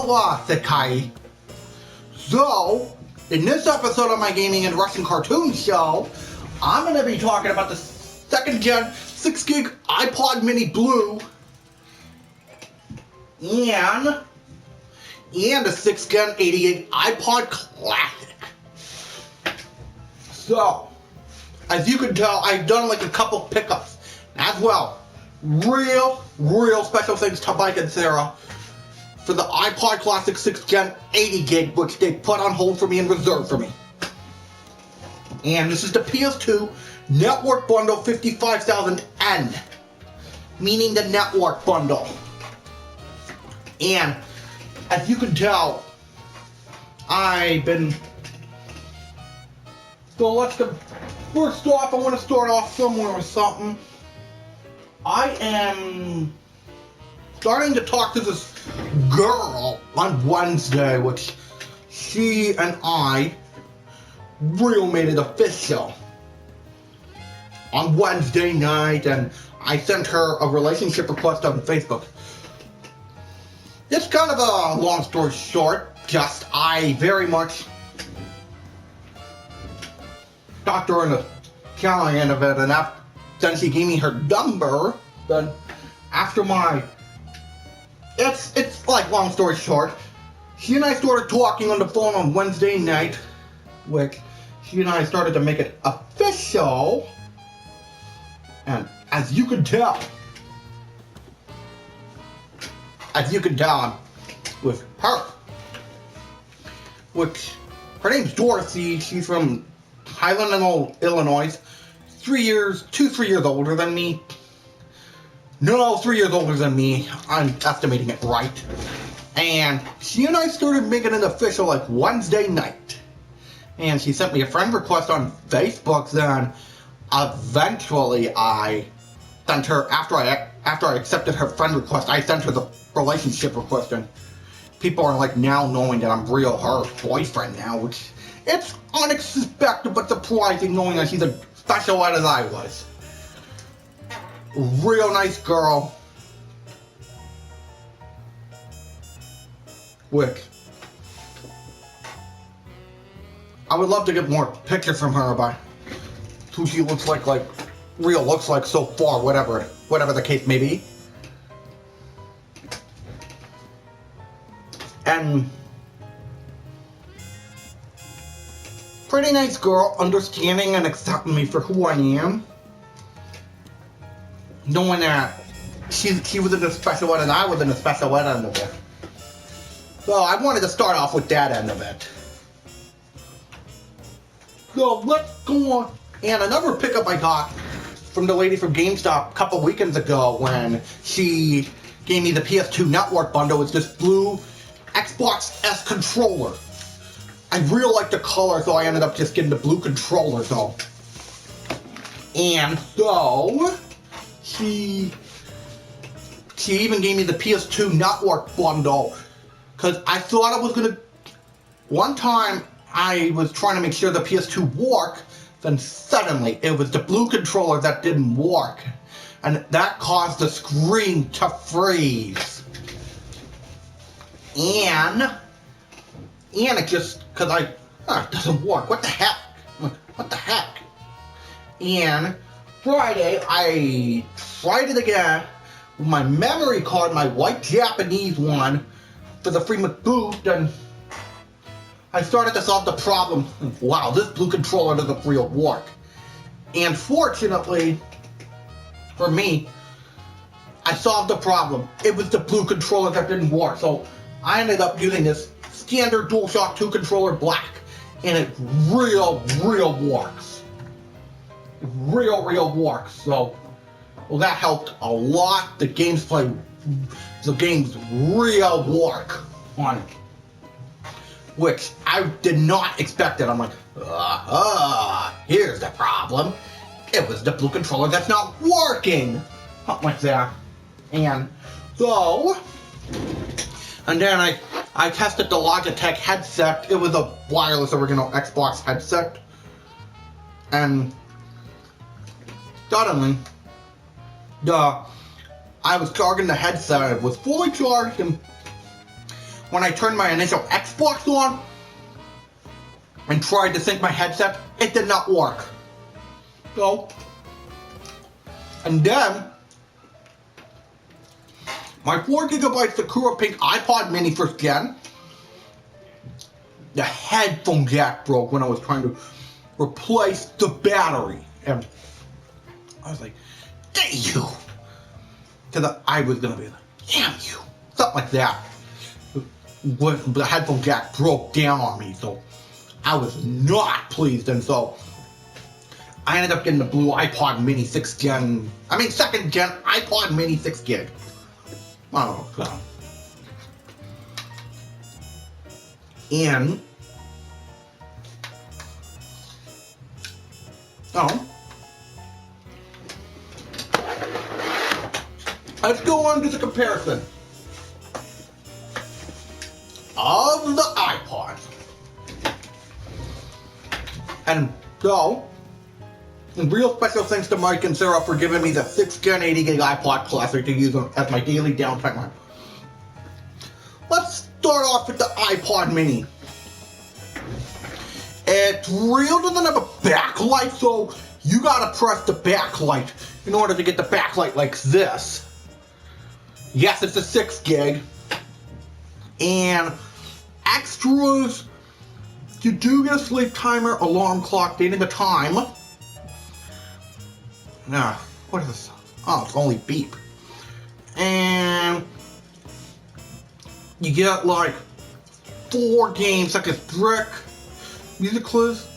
SHAREfactory. So, in this episode of my Gaming and Russian Cartoon Show, I'm going to be talking about the second gen 6 gig iPod Mini Blue and the 6 gen 88 iPod Classic. So, as you can tell, I've done like a couple pickups as well. Real special things to Mike and Sarah for the iPod Classic 6 Gen 80 gig, which they put on hold for me and reserved for me. And this is the PS2 Network Bundle 55,000N, meaning the Network Bundle. And as you can tell, first off, I want to start off somewhere with something. I am starting to talk to this girl on Wednesday, which she and I really made it official on Wednesday night, and I sent her a relationship request on Facebook. It's kind of a long story short, just I very much talked to her in the county end of it, and then she gave me her number. Then after it's like long story short, she and I started talking on the phone on Wednesday night, which she and I started to make it official. And as you can tell, with her, which her name's Dorothy. She's from Highland, Illinois. 3 years older than me. No, 3 years older than me. I'm estimating it right. And she and I started making it official like Wednesday night. And she sent me a friend request on Facebook. Then eventually I sent her, after I accepted her friend request, I sent her the relationship request. And people are like now knowing that I'm her boyfriend now, which it's unexpected but surprising knowing that she's a special ed as I was. Real nice girl. Which I would love to get more pictures from her about who she looks like looks like so far, whatever the case may be. And pretty nice girl, understanding and accepting me for who I am. Knowing that she was in the special ed and I was in the special ed end of it. So I wanted to start off with that end of it. So let's go on. And another pickup I got from the lady from GameStop a couple weekends ago when she gave me the PS2 Network Bundle was this blue Xbox S controller. I really like the color, so I ended up just getting the blue controller, though. And so she even gave me the PS2 Network Bundle, because I thought I was gonna. One time I was trying to make sure the PS2 worked, then suddenly it was the blue controller that didn't work, and that caused the screen to freeze. And it just, because it doesn't work. What the heck? What the heck? And Friday, I tried it again with my memory card, my white Japanese one, for the free boot, and I started to solve the problem. Wow, this blue controller doesn't really work. And fortunately, for me, I solved the problem. It was the blue controller that didn't work, so I ended up using this standard DualShock 2 controller black, and it real works. It real works. So, well, that helped a lot. The games real work on it, which I did not expect it. I'm like, here's the problem. It was the blue controller that's not working. Something like that. And so, and then I tested the Logitech headset. It was a wireless original Xbox headset. And suddenly, I was charging the headset. It was fully charged, and when I turned my initial Xbox on and tried to sync my headset, it did not work. So, and then my 4GB Sakura Pink iPod Mini first gen, the headphone jack broke when I was trying to replace the battery. And I was like, damn you. Because I was going to be like, damn you. Something like that. The headphone jack broke down on me, so I was not pleased. And so I ended up getting the blue iPod Mini 2nd gen iPod Mini 6 gig. I don't know. And let's go on to the comparison of the iPod. And so, real special thanks to Mike and Sarah for giving me the 6th gen 80 gig iPod Classic to use as my daily downtime. Let's start off with the iPod Mini. It really doesn't have a backlight, so you gotta press the backlight in order to get the backlight like this. Yes, it's a 6 gig. And extras, you do get a sleep timer, alarm clock, dating the time. What is this? Oh, it's only beep. And you get like 4 games such as Brick, Music Quiz,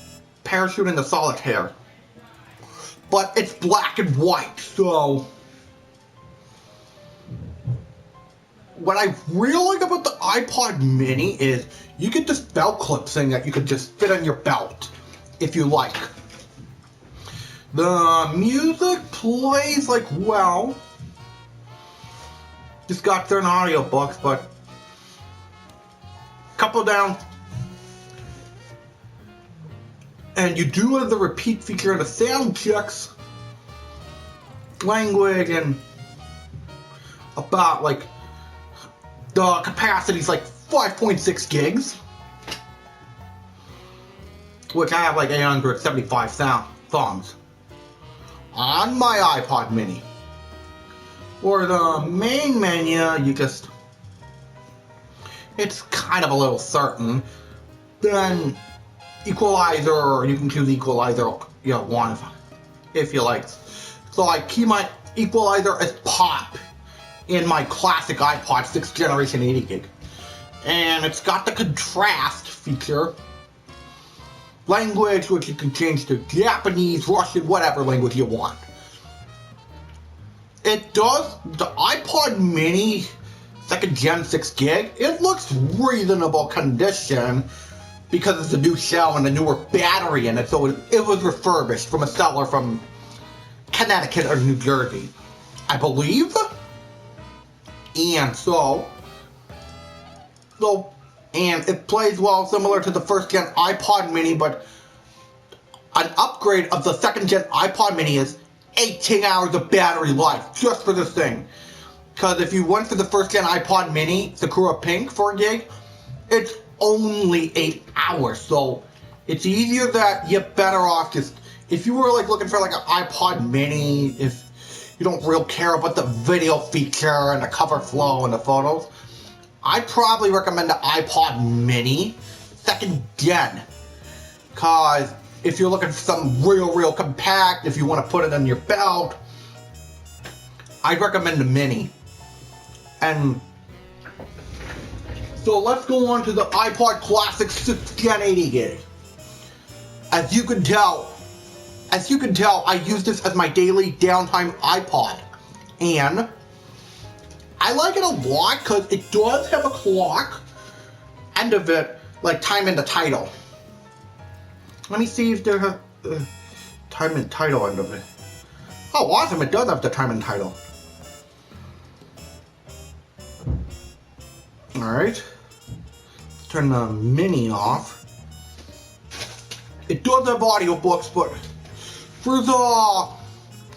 Parachute, and the Solitaire. But it's black and white, so what I really like about the iPod Mini is you get this belt clip thing that you could just fit on your belt if you like. The music plays like well. Just got certain audiobooks, but couple down. And you do have the repeat feature of the sound checks, language, and about like the capacity's like 5.6 gigs, which I have like 875 songs on my iPod Mini. For the main menu, it's kind of a little certain. Then equalizer, you can choose equalizer, one if you like. So I keep my equalizer as pop in my classic iPod 6th generation 80 gig. And it's got the contrast feature. Language, which you can change to Japanese, Russian, whatever language you want. It does, the iPod Mini 2nd gen 6 gig, it looks reasonable condition because it's a new shell and a newer battery in it, so it was refurbished from a seller from Connecticut or New Jersey, I believe. And and it plays well, similar to the 1st gen iPod Mini, but an upgrade of the 2nd gen iPod Mini is 18 hours of battery life just for this thing. Because if you went for the 1st gen iPod Mini Sakura Pink 4 gig, it's only 8 hours. So it's easier that you're better off just, if you were like looking for like an iPod Mini, if you don't real care about the video feature and the cover flow and the photos, I'd probably recommend the iPod Mini 2nd gen. Cause if you're looking for something real compact, if you want to put it on your belt, I'd recommend the Mini. And so let's go on to the iPod Classic 6th gen 80 gig. As you can tell, I use this as my daily downtime iPod. And I like it a lot because it does have a clock end of it, like time in the title. Let me see if there's a time and title end of it. Oh, awesome, it does have the time and title. Alright. Let's turn the Mini off. It does have audiobooks, but for the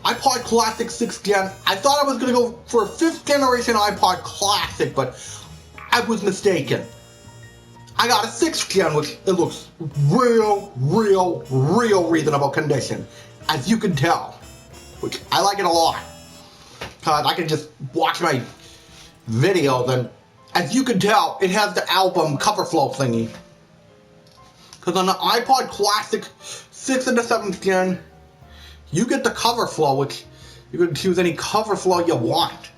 iPod Classic 6th gen, I thought I was going to go for a 5th generation iPod Classic, but I was mistaken. I got a 6th gen, which it looks real reasonable condition, as you can tell, which I like it a lot, because I can just watch my videos, and as you can tell, it has the album cover flow thingy, because on the iPod Classic 6th and the 7th gen, you get the cover flow, which you can choose any cover flow you want.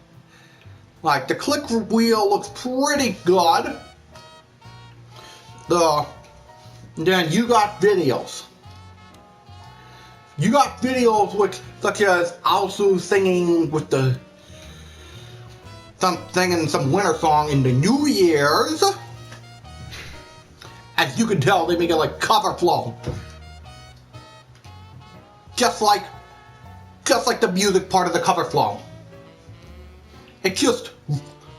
Like, the click wheel looks pretty good. Then you got videos. You got videos which, such as also singing with singing some winter song in the New Year's. As you can tell, they make it like cover flow. Just like the music part of the cover flow. It just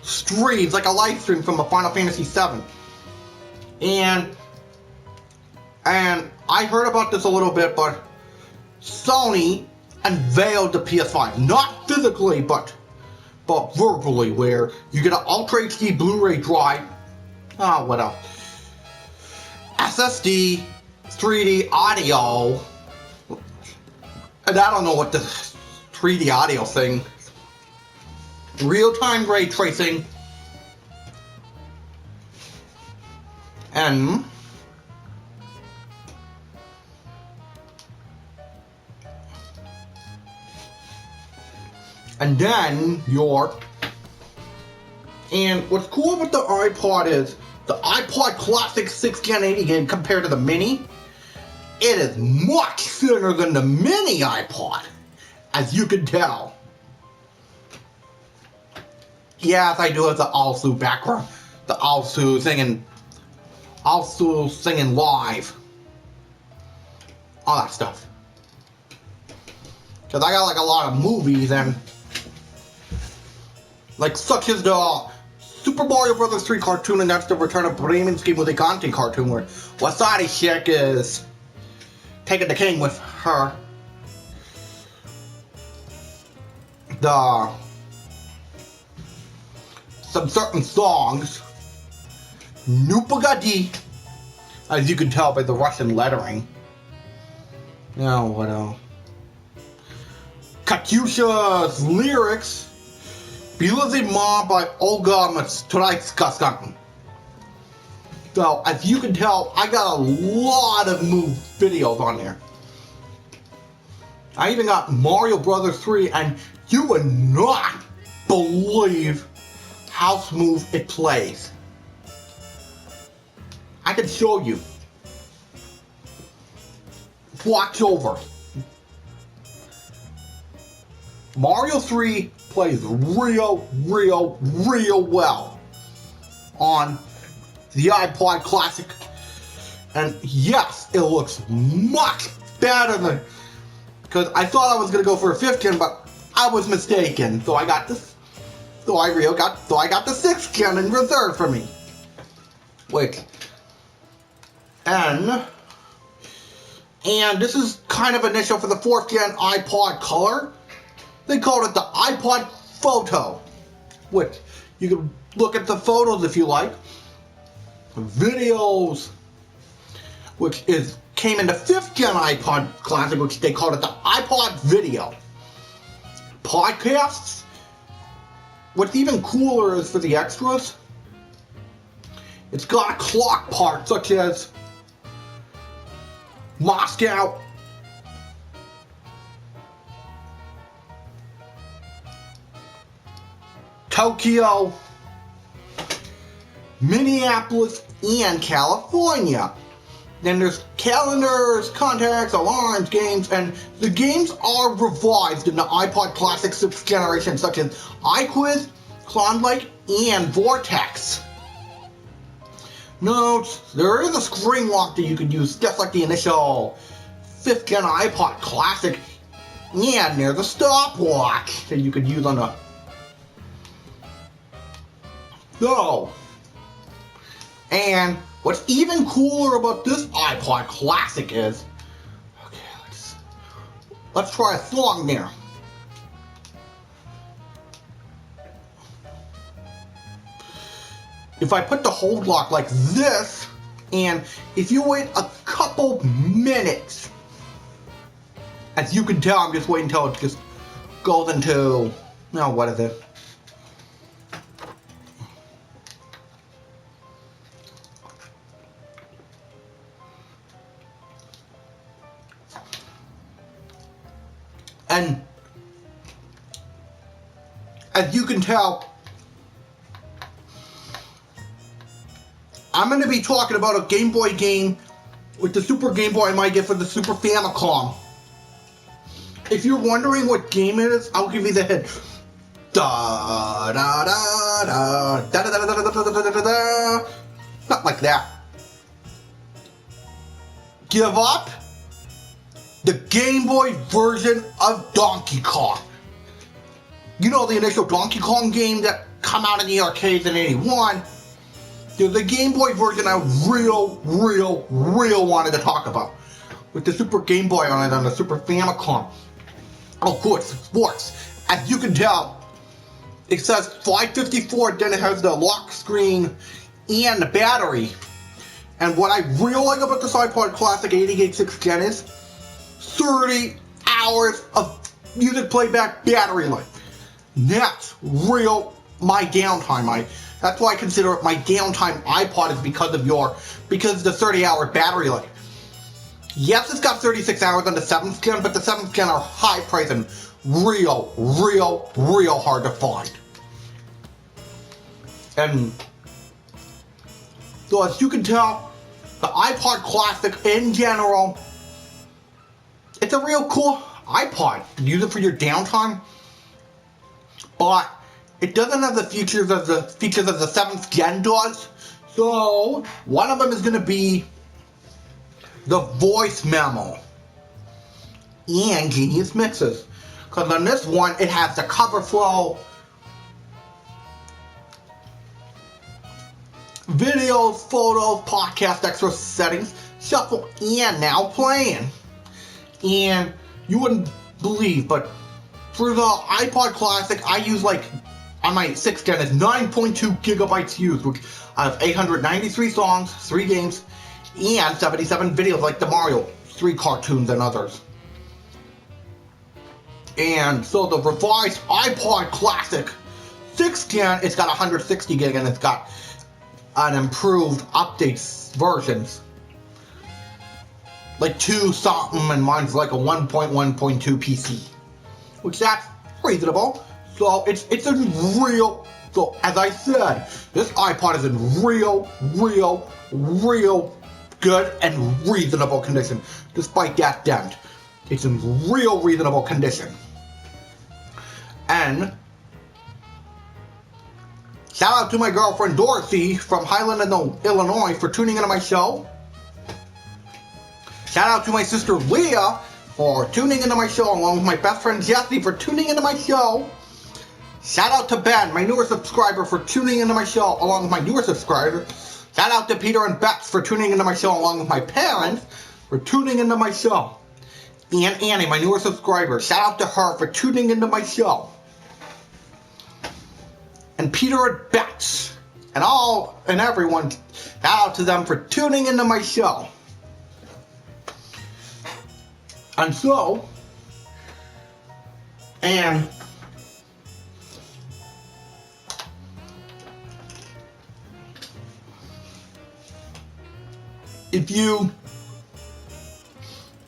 streams like a live stream from a Final Fantasy VII. And I heard about this a little bit, but Sony unveiled the PS5, not physically, but verbally, where you get an Ultra HD Blu-ray drive. What else? SSD, 3D audio, and I don't know what the 3D audio thing. Real-time ray tracing, and then and what's cool with the iPod is the iPod Classic 6 Gen 80 game compared to the Mini, it is much thinner than the Mini iPod, as you can tell. Yes, I do have the Alsu background, the Alsu singing live, all that stuff. Cause I got like a lot of movies and like such as the Super Mario Bros. 3 cartoon, and that's the Return of Bremenski Musicante cartoon where Wasabi Chick is taking the king with her. Some certain songs, Nupagadi, as you can tell by the Russian lettering. Now, what else? Katyusha's lyrics, Bila Zima by Olga Mastoyska. So, as you can tell, I got a lot of move videos on there. I even got Mario Bros. 3, and you would not believe how smooth it plays. I can show you. Watch over. Mario 3 plays real well on the iPod Classic. And yes, it looks much better than, because I thought I was gonna go for a 5th gen, but I was mistaken. So I got this. So I got the 6th gen in reserve for me. And this is kind of initial for the 4th gen iPod Color. They called it the iPod Photo, which you can look at the photos if you like. Videos, which came in the 5th gen iPod Classic, which they called it the iPod Video. Podcasts. What's even cooler is for the extras. It's got a clock part such as Moscow, Tokyo, Minneapolis, and California. Then there's calendars, contacts, alarms, games, and the games are revised in the iPod Classic 6th generation, such as iQuiz, Klondike, and Vortex. Note, there is a screen lock that you could use just like the initial 5th gen iPod Classic, and there's a stopwatch that you could use on the... So, and what's even cooler about this iPod Classic is, okay, let's try a song there. if I put the hold lock like this, and if you wait a couple minutes, as you can tell, I'm just waiting until it just goes into, no, what is it? And as you can tell, I'm going to be talking about a Game Boy game with the Super Game Boy I might get for the Super Famicom. If you're wondering what game it is, I'll give you the hint. Da da da da da da da da da da da da da. Not like that. Give up. The Game Boy version of Donkey Kong. You know the initial Donkey Kong game that come out in the arcades in '81? There's the Game Boy version I real wanted to talk about. With the Super Game Boy on it on the Super Famicom. Of course, sports. As you can tell, it says 554, then it has the lock screen and the battery. And what I really like about this iPod Classic 88 6th Gen is 30 hours of music playback battery life. That's real my downtime. That's why I consider it my downtime iPod is because of the 30-hour battery life. Yes, it's got 36 hours on the 7th gen, but the 7th gen are high price and real hard to find. And so as you can tell, the iPod Classic in general, it's a real cool iPod. Use it for your downtime, but it doesn't have the features of the 7th gen does. So one of them is going to be the voice memo and Genius Mixes. Because on this one, it has the cover flow, videos, photos, podcast extra settings, shuffle, and now playing. And you wouldn't believe, but for the iPod Classic, I use on my 6th gen, it's 9.2 gigabytes used, which I have 893 songs, 3 games, and 77 videos like the Mario, 3 cartoons, and others. And so the revised iPod Classic 6th gen, it's got 160 gig and it's got an improved updates versions. Like 2 something, and mine's like a 1.1.2 PC. Which that's reasonable. So it's in real, so as I said, this iPod is in real good and reasonable condition, despite that dent. It's in real reasonable condition. And shout out to my girlfriend Dorothy from Highland, Illinois for tuning into my show. Shout out to my sister Leah for tuning into my show, along with my best friend Jesse for tuning into my show. Shout out to Ben, my newer subscriber, for tuning into my show, along with my newer subscriber. Shout out to Peter and Beth for tuning into my show, along with my parents for tuning into my show. And Annie, my newer subscriber, shout out to her for tuning into my show. And Peter and Beth, and everyone, shout out to them for tuning into my show. And so, and if you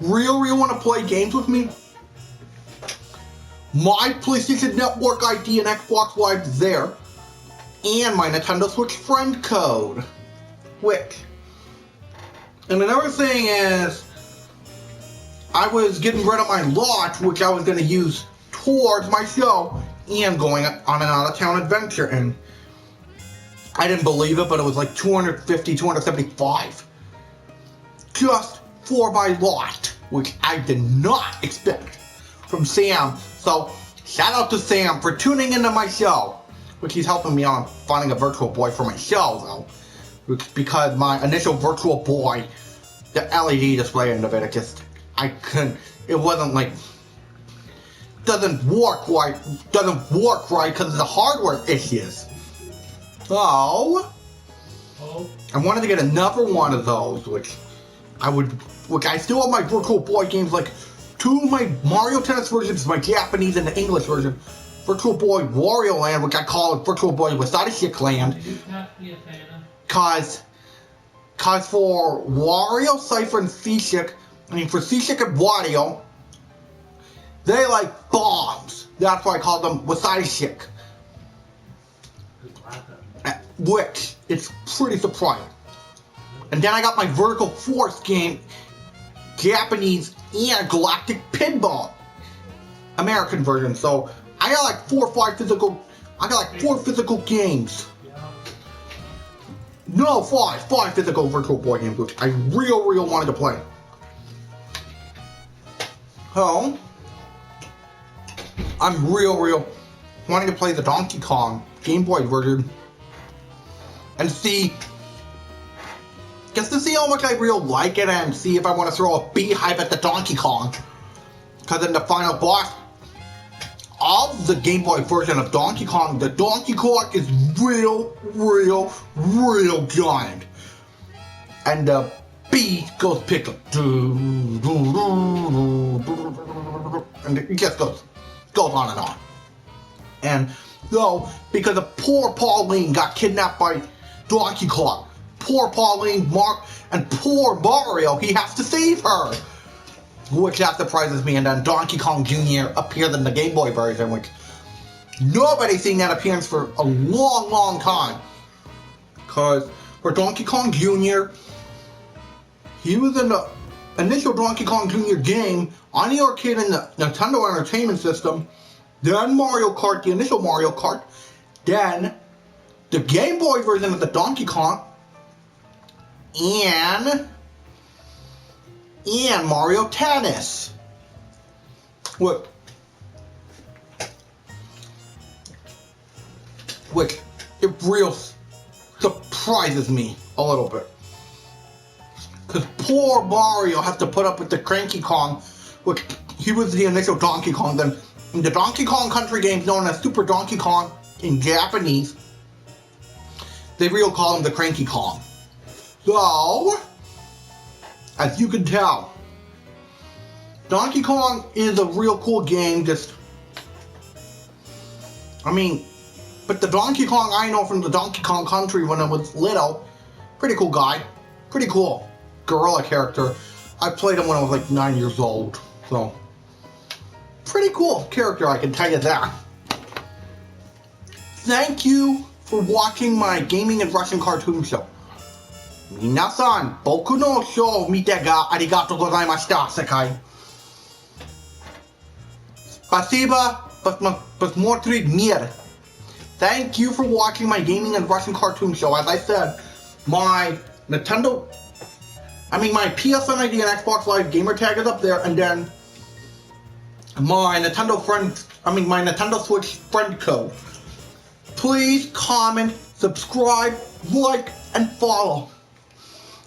really want to play games with me, my PlayStation Network ID and Xbox Live is there, and my Nintendo Switch friend code, WIC. And another thing is, I was getting rid of my lot, which I was going to use towards my show, and going on an out-of-town adventure, and I didn't believe it, but it was like $250, $275. Just for my lot, which I did not expect from Sam. So, shout out to Sam for tuning into my show, which he's helping me on finding a virtual boy for my show, though. Which, because my initial virtual boy, the LED display end of it, it wasn't like, doesn't work right because of the hardware issues. So, I wanted to get another one of those, which I still have my Virtual Boy games, like 2 of my Mario Tennis versions, my Japanese and the English version. Virtual Boy Wario Land, which I call it Virtual Boy Wasada Land. Cause for Wario, Cypher, and Seasick, for Seasick and Wario, they like bombs. That's why I call them Wasada. Which, it's pretty surprising. And then I got my Vertical Force game, Japanese and Galactic Pinball, American version. So I got like 4 or 5 physical. I got like 4 physical games. No, 5 physical Virtual Boy games, which I real wanted to play. So I'm real wanting to play the Donkey Kong Game Boy version and see. Just to see how much I real like it and see if I want to throw a beehive at the Donkey Kong. Because in the final boss of the Game Boy version of Donkey Kong, the Donkey Kong is real giant. And the bee goes pickle. And it just goes on and on. And though, because of poor Pauline got kidnapped by Donkey Kong, poor Pauline, and poor Mario, he has to save her. Which that surprises me. And then Donkey Kong Jr. appeared in the Game Boy version, which nobody's seen that appearance for a long time. Because for Donkey Kong Jr., he was in the initial Donkey Kong Jr. game on the arcade and the Nintendo Entertainment System, then Mario Kart, the initial Mario Kart, then the Game Boy version of the Donkey Kong, and Mario Tennis. Which it real surprises me a little bit. Because poor Mario has to put up with the Cranky Kong, which he was the initial Donkey Kong. Then in the Donkey Kong Country games known as Super Donkey Kong in Japanese, they real call him the Cranky Kong. So, as you can tell, Donkey Kong is a real cool game. But the Donkey Kong I know from the Donkey Kong Country when I was little, pretty cool guy, pretty cool gorilla character. I played him when I was like 9 years old, so pretty cool character, I can tell you that. Thank you for watching my gaming and Russian cartoon show. Minasan, boku no shou mite ga arigatou gozaimashita, sekai. Spasiba, посмотрели мир. Thank you for watching my gaming and Russian cartoon show. As I said, my PSN ID and Xbox Live gamer tag is up there, and then my Nintendo Switch friend code. Please comment, subscribe, like, and follow.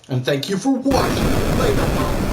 And thank you for watching. Later.